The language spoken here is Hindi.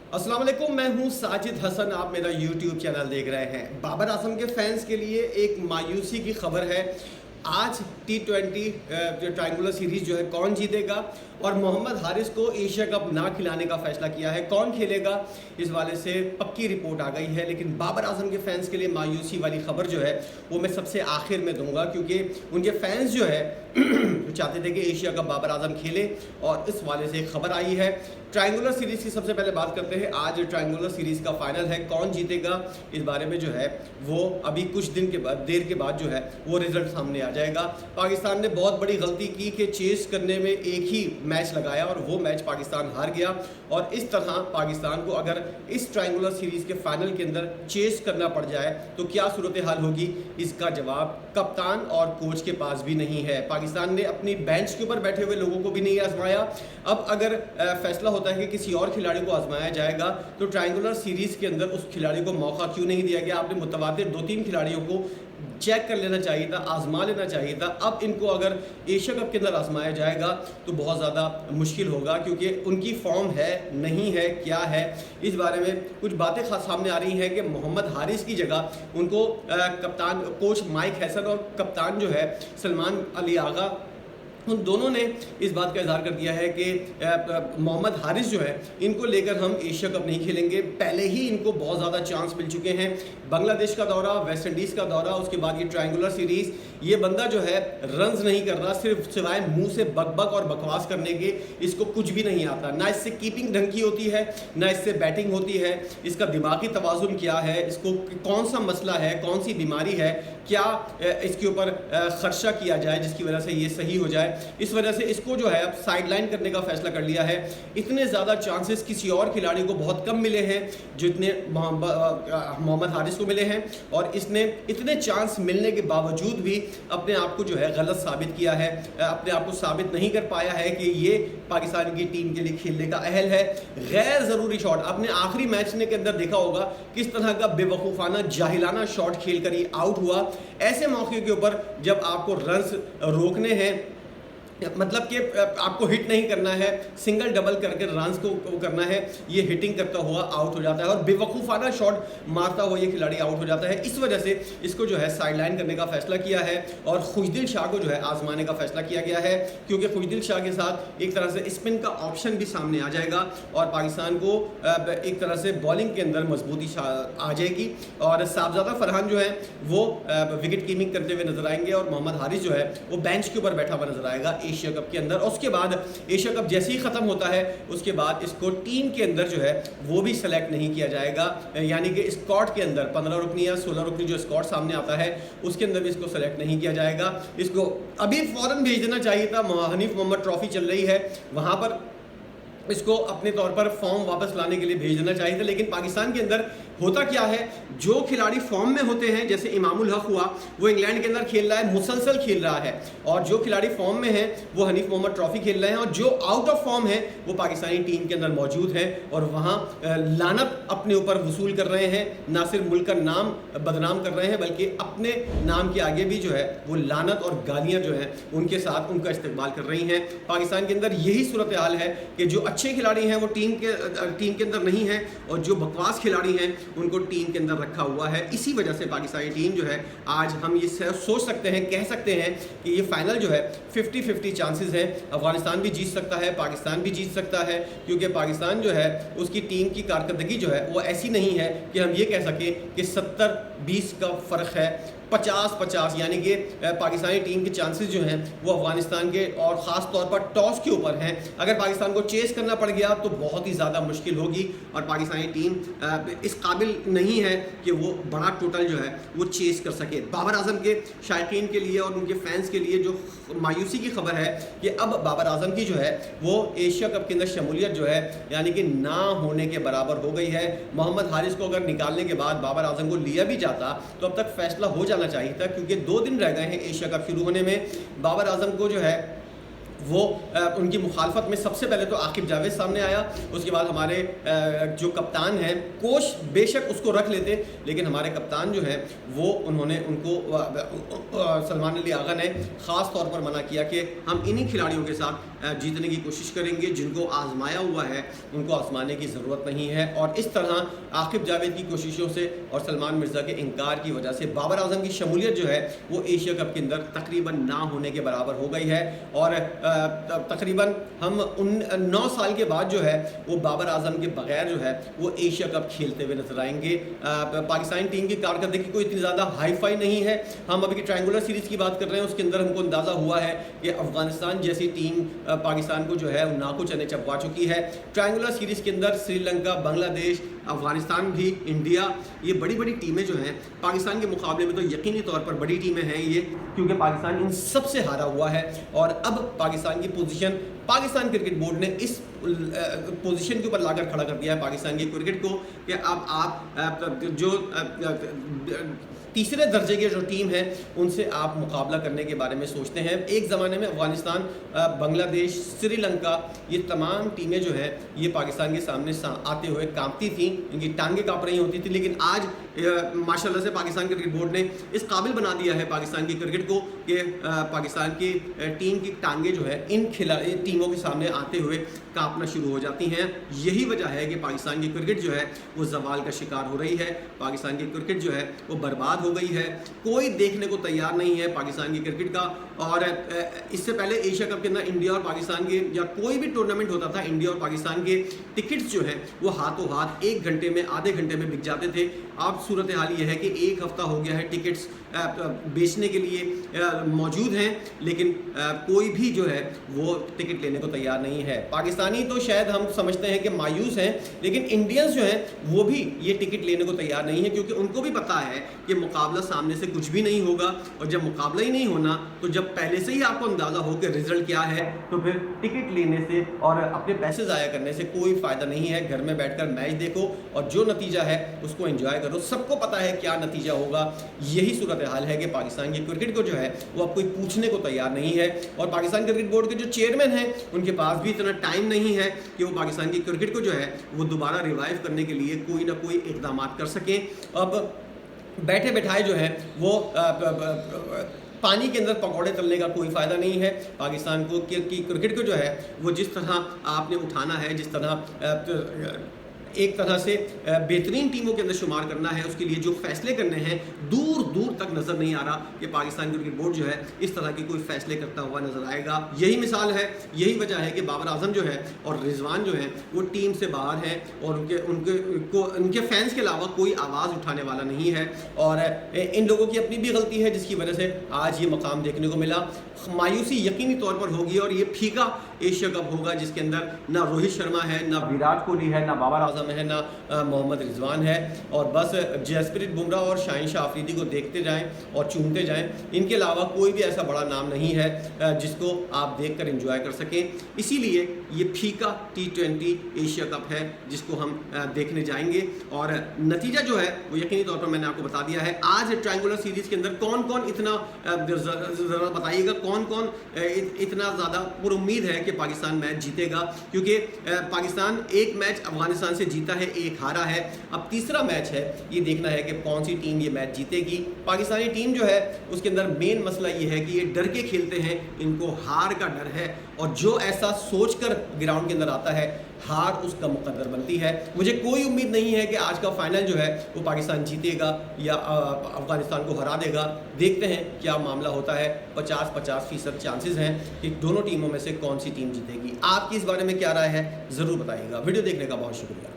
अस्सलाम वालेकुम, मैं हूं साजिद हसन। आप मेरा YouTube चैनल देख रहे हैं। बाबर आजम के फैंस के लिए एक मायूसी की खबर है। आज T20 जो ट्रायंगुलर सीरीज़ जो है कौन जीतेगा और मोहम्मद हारिस को एशिया कप ना खिलाने का फैसला किया है। कौन खेलेगा, इस वाले से पक्की रिपोर्ट आ गई है। लेकिन बाबर आजम के फैंस के लिए मायूसी वाली खबर जो है वो मैं सबसे आखिर में दूंगा, क्योंकि उनके फैंस जो है चाहते थे कि एशिया कप बाबर आजम खेले और इस वाले से एक खबर आई है। ट्रायंगुलर सीरीज़ की सबसे पहले बात करते हैं। आज ट्रायंगुलर सीरीज़ का फाइनल है, कौन जीतेगा इस बारे में जो है वो अभी कुछ दिन के बाद, देर के बाद जो है वो रिजल्ट सामने आ जाएगा। पाकिस्तान ने बहुत बड़ी गलती की कि चेस करने में एक ही मैच लगाया और वो मैच पाकिस्तान हार गया। और इस तरह पाकिस्तान को अगर इस ट्रायंगुलर सीरीज़ के फाइनल के अंदर चेस करना पड़ जाए तो क्या सूरत हाल होगी, इसका जवाब कप्तान और कोच के पास भी नहीं है। पाकिस्तान ने अपनी बेंच के ऊपर बैठे हुए लोगों को भी नहीं आजमाया। अब अगर फैसला होता है कि किसी और खिलाड़ी को आजमाया जाएगा तो ट्रायंगुलर सीरीज़ के अंदर उस खिलाड़ी को मौका क्यों नहीं दिया गया। आपने मुतवातिर 2-3 खिलाड़ियों को चेक कर लेना चाहिए था, आजमा लेना चाहिए था। अब इनको अगर एशिया कप के अंदर आजमाया जाएगा तो बहुत ज़्यादा मुश्किल होगा, क्योंकि उनकी फॉर्म है नहीं है क्या है, इस बारे में कुछ बातें खास सामने आ रही हैं कि मोहम्मद हारिस की जगह उनको कप्तान कोच माइक हैसन और कप्तान जो है सलमान अली आगा, उन दोनों ने इस बात का इजहार कर दिया है कि मोहम्मद हारिस जो है इनको लेकर हम एशिया कप नहीं खेलेंगे। पहले ही इनको बहुत ज़्यादा चांस मिल चुके हैं, बांग्लादेश का दौरा, वेस्ट इंडीज़ का दौरा, उसके बाद ये ट्रायंगुलर सीरीज़। ये बंदा जो है रन्स नहीं कर रहा, सिर्फ सिवाय मुंह से बकबक और बकवास करने के इसको कुछ भी नहीं आता। ना इससे कीपिंग ढंग की होती है, ना इससे बैटिंग होती है। इसका दिमागी तवाज़ुन क्या है, इसको कौन सा मसला है, कौन सी बीमारी है, क्या इसके ऊपर खर्चा किया जाए जिसकी वजह से ये सही हो जाए। इस वजह से इसको जो है अब साइडलाइन करने का फैसला कर लिया है। इतने ज़्यादा चांसेस किसी और खिलाड़ी को बहुत कम मिले हैं जितने मोहम्मद हारिस को मिले हैं, और इसने इतने चांस मिलने के बावजूद भी अपने आप को जो है गलत साबित किया है, अपने आप को साबित नहीं कर पाया है कि ये पाकिस्तान की टीम के लिए खेलने का अहल है। गैर ज़रूरी शॉट आपने आखिरी मैच के अंदर देखा होगा, किस तरह का बेवकूफ़ाना जाहिलाना शॉट खेल कर ही आउट हुआ। ऐसे मौके के ऊपर जब आपको रन्स रोकने हैं, मतलब कि आपको हिट नहीं करना है, सिंगल डबल करके रन्स को करना है, ये हिटिंग करता हुआ आउट हो जाता है और बेवकूफ़ाना शॉट मारता हुआ ये खिलाड़ी आउट हो जाता है। इस वजह से इसको जो है साइडलाइन करने का फैसला किया है और खुशदिल शाह को जो है आजमाने का फैसला किया गया है, क्योंकि खुशदिल शाह के साथ एक तरह से स्पिन का ऑप्शन भी सामने आ जाएगा और पाकिस्तान को एक तरह से बॉलिंग के अंदर मजबूती आ जाएगी। और साहबजादा फरहान जो है वो विकेट कीपिंग करते हुए नजर आएंगे और मोहम्मद हारिस जो है वो बेंच के ऊपर बैठा हुआ नजर आएगा एशिया कप के अंदर। और उसके बाद एशिया कप जैसे ही खत्म होता है उसके बाद इसको टीम के अंदर जो है वो भी सेलेक्ट नहीं किया जाएगा, यानी कि स्क्वाड के अंदर 15 रुकनी या 16 रुकनी जो स्क्वाड सामने आता है उसके अंदर भी इसको सेलेक्ट नहीं किया जाएगा। इसको अभी फौरन भेज देना चाहिए था। हनीफ मोहम्मद ट्रॉफी चल रही है, वहां पर इसको अपने तौर पर फॉर्म वापस लाने के लिए भेज देना चाहिए था। लेकिन पाकिस्तान के अंदर होता क्या है, जो खिलाड़ी फॉर्म में होते हैं, जैसे इमामुल हक हुआ, वो इंग्लैंड के अंदर खेल रहा है, मुसलसल खेल रहा है, और जो खिलाड़ी फॉर्म में है वो हनीफ मोहम्मद ट्रॉफी खेल रहे हैं, और जो आउट ऑफ फॉर्म है वो पाकिस्तानी टीम के अंदर मौजूद हैं और वहाँ लानत अपने ऊपर वसूल कर रहे हैं। ना सिर्फ मुल्क का नाम बदनाम कर रहे हैं बल्कि अपने नाम के आगे भी जो है वो लानत और गालियाँ जो हैं उनके साथ उनका इस्तेमाल कर रही हैं। पाकिस्तान के अंदर यही सूरत हाल है कि जो अच्छे खिलाड़ी हैं वो टीम के अंदर नहीं हैं और जो बकवास खिलाड़ी हैं उनको टीम के अंदर रखा हुआ है। इसी वजह से पाकिस्तानी टीम जो है आज हम ये सोच सकते हैं, कह सकते हैं कि ये फाइनल जो है 50-50 चांसेस हैं। अफगानिस्तान भी जीत सकता है, पाकिस्तान भी जीत सकता है, क्योंकि पाकिस्तान जो है उसकी टीम की कारकर्दगी जो है वो ऐसी नहीं है कि हम ये कह सकें कि 70-20 का फ़र्क है, 50-50, यानी कि पाकिस्तानी टीम के चांसेस जो हैं वो अफगानिस्तान के और ख़ास तौर पर टॉस के ऊपर हैं। अगर पाकिस्तान को चेस करना पड़ गया तो बहुत ही ज़्यादा मुश्किल होगी और पाकिस्तानी टीम इस काबिल नहीं है कि वो बड़ा टोटल जो है वो चेस कर सके। बाबर आजम के शायकीन के लिए और उनके फैंस के लिए जो मायूसी की खबर है कि अब बाबर आजम की जो है वो एशिया कप के अंदर शमूलियत जो है यानी कि ना होने के बराबर हो गई है। मोहम्मद हारिस को अगर निकालने के बाद बाबर आजम को लिया भी जाता तो अब तक फैसला हो जाना चाहिए था, क्योंकि 2 दिन रह गए हैं एशिया कप शुरू होने में। बाबर आजम को जो है वो उनकी मुखालफत में सबसे पहले तो आकिब जावेद सामने आया, उसके बाद हमारे जो कप्तान हैं, कोच बेशक उसको रख लेते लेकिन हमारे कप्तान जो हैं वो उन्होंने उनको सलमान अली आगा ने ख़ास तौर पर मना किया कि हम इन्हीं खिलाड़ियों के साथ जीतने की कोशिश करेंगे। जिनको आजमाया हुआ है उनको आजमाने की ज़रूरत नहीं है। और इस तरह आकिब जावेद की कोशिशों से और सलमान मिर्ज़ा के इनकार की वजह से बाबर आजम की शमूलियत जो है वो एशिया कप के अंदर तकरीबन ना होने के बराबर हो गई है। और तकरीबन हम 9 साल के बाद जो है वो बाबर आजम के बगैर जो है वो एशिया कप खेलते हुए नजर आएंगे। पाकिस्तानी टीम की कारकर्दगी कोई इतनी ज़्यादा हाई फाई नहीं है। हम अभी की ट्रायंगुलर सीरीज़ की बात कर रहे हैं, उसके अंदर हमको अंदाज़ा हुआ है कि अफगानिस्तान जैसी टीम पाकिस्तान को जो है नाको चने चबवा चुकी है। ट्रायंगुलर सीरीज़ के अंदर श्रीलंका, बांग्लादेश, अफगानिस्तान भी, इंडिया, ये बड़ी बड़ी टीमें जो हैं पाकिस्तान के मुकाबले में तो यकीनी तौर पर बड़ी टीमें हैं ये, क्योंकि पाकिस्तान इन सब से हारा हुआ है। और अब पाकिस्तान की पोजीशन पाकिस्तान क्रिकेट बोर्ड ने इस पोजीशन के ऊपर लाकर खड़ा कर दिया है पाकिस्तान के क्रिकेट को कि अब आप जो तीसरे दर्जे की जो टीम है उनसे आप मुकाबला करने के बारे में सोचते हैं। एक ज़माने में अफगानिस्तान, बांग्लादेश, श्रीलंका, ये तमाम टीमें जो हैं ये पाकिस्तान के सामने आते हुए कांपती थीं, इनकी टांगें काँप रही होती थी। लेकिन आज माशाल्लाह से पाकिस्तान क्रिकेट बोर्ड ने इस काबिल बना दिया है पाकिस्तान की क्रिकेट को कि पाकिस्तान की टीम की टांगें जो है इन टीमों के सामने आते हुए कांपना शुरू हो जाती हैं। यही वजह है कि पाकिस्तान की क्रिकेट जो है वो जवाल का शिकार हो रही है। पाकिस्तान की क्रिकेट जो है वो बर्बाद हो गई है। कोई देखने को तैयार नहीं है पाकिस्तान की क्रिकेट का। और इससे पहले एशिया कप के अंदर इंडिया और पाकिस्तान के या कोई भी टूर्नामेंट होता था, इंडिया और पाकिस्तान के टिकट्स जो हैं वो हाथों हाथ 1 घंटे में, आधे घंटे में बिक जाते थे। अब सूरत हाल ये है कि 1 हफ्ता हो गया है टिकट्स बेचने के लिए मौजूद हैं, लेकिन कोई भी जो है वो टिकट लेने को तैयार नहीं है। पाकिस्तानी तो शायद हम समझते हैं कि मायूस हैं, लेकिन इंडियंस जो हैं वो भी ये टिकट लेने को तैयार नहीं है, क्योंकि उनको भी पता है कि मुकाबला सामने से कुछ भी नहीं होगा। और जब मुकाबला ही नहीं होना तो जब पहले से ही आपको अंदाज़ा हो कि रिजल्ट क्या है तो फिर टिकट लेने से और अपने पैसे ज़ाया करने से कोई फ़ायदा नहीं है। घर में बैठकर मैच देखो और जो नतीजा है उसको एंजॉय करो। सबको पता है क्या नतीजा होगा। यही सूरत हाल है कि पाकिस्तान की क्रिकेट को जो है वो अब कोई पूछने को तैयार नहीं है। और पाकिस्तान क्रिकेट बोर्ड के जो चेयरमैन हैं उनके पास भी इतना टाइम नहीं है कि वो पाकिस्तान की क्रिकेट को जो है वो दोबारा रिवाइव करने के लिए कोई ना कोई इकदाम कर सकें। अब बैठे बैठाए जो है वो पानी के अंदर पकौड़े तलने का कोई फ़ायदा नहीं है। पाकिस्तान को की क्रिकेट को जो है वो जिस तरह आपने उठाना है, जिस तरह एक तरह से बेहतरीन टीमों के अंदर शुमार करना है, उसके लिए जो फैसले करने हैं दूर दूर तक नज़र नहीं आ रहा कि पाकिस्तान क्रिकेट बोर्ड जो है इस तरह के कोई फैसले करता हुआ नज़र आएगा। यही मिसाल है, यही वजह है कि बाबर आजम जो है और रिजवान जो है वो टीम से बाहर हैं और उनके फैंस के अलावा कोई आवाज़ उठाने वाला नहीं है। और इन लोगों की अपनी भी गलती है जिसकी वजह से आज ये मकाम देखने को मिला। मायूसी यकीनी तौर पर होगी और ये फीका एशिया कप होगा जिसके अंदर ना रोहित शर्मा है, ना विराट कोहली है, ना बाबर आजम है, ना मोहम्मद रिजवान है। और बस जसप्रीत बुमराह और शाहीन शाह अफरीदी को देखते जाएं और चूमते जाएं। इनके अलावा कोई भी ऐसा बड़ा नाम नहीं है जिसको आप देखकर एंजॉय कर सकें। इसीलिए ये फीका T20 एशिया कप है जिसको हम देखने जाएंगे। और नतीजा जो है वो यकीनी तौर पर मैंने आपको बता दिया है। आज ट्रायंगुलर सीरीज़ के अंदर कौन कौन इतना ज़रा बताइएगा, कौन कौन इतना ज़्यादा पुरुम्मीद है कि पाकिस्तान मैच जीतेगा, क्योंकि पाकिस्तान एक मैच अफगानिस्तान से जीता है, एक हारा है। अब तीसरा मैच है, ये देखना है कि कौन सी टीम ये मैच जीतेगी। पाकिस्तानी टीम जो है उसके अंदर मेन मसला ये है कि ये डर के खेलते हैं, इनको हार का डर है। और जो ऐसा सोचकर ग्राउंड के अंदर आता है हार उसका मुकद्दर बनती है। मुझे कोई उम्मीद नहीं है कि आज का फाइनल जो है वो पाकिस्तान जीतेगा या अफगानिस्तान को हरा देगा। देखते हैं क्या मामला होता है। 50-50% चांसेस हैं कि दोनों टीमों में से कौन सी टीम जीतेगी। आपकी इस बारे में क्या राय है ज़रूर बताइएगा। वीडियो देखने का बहुत शुक्रिया।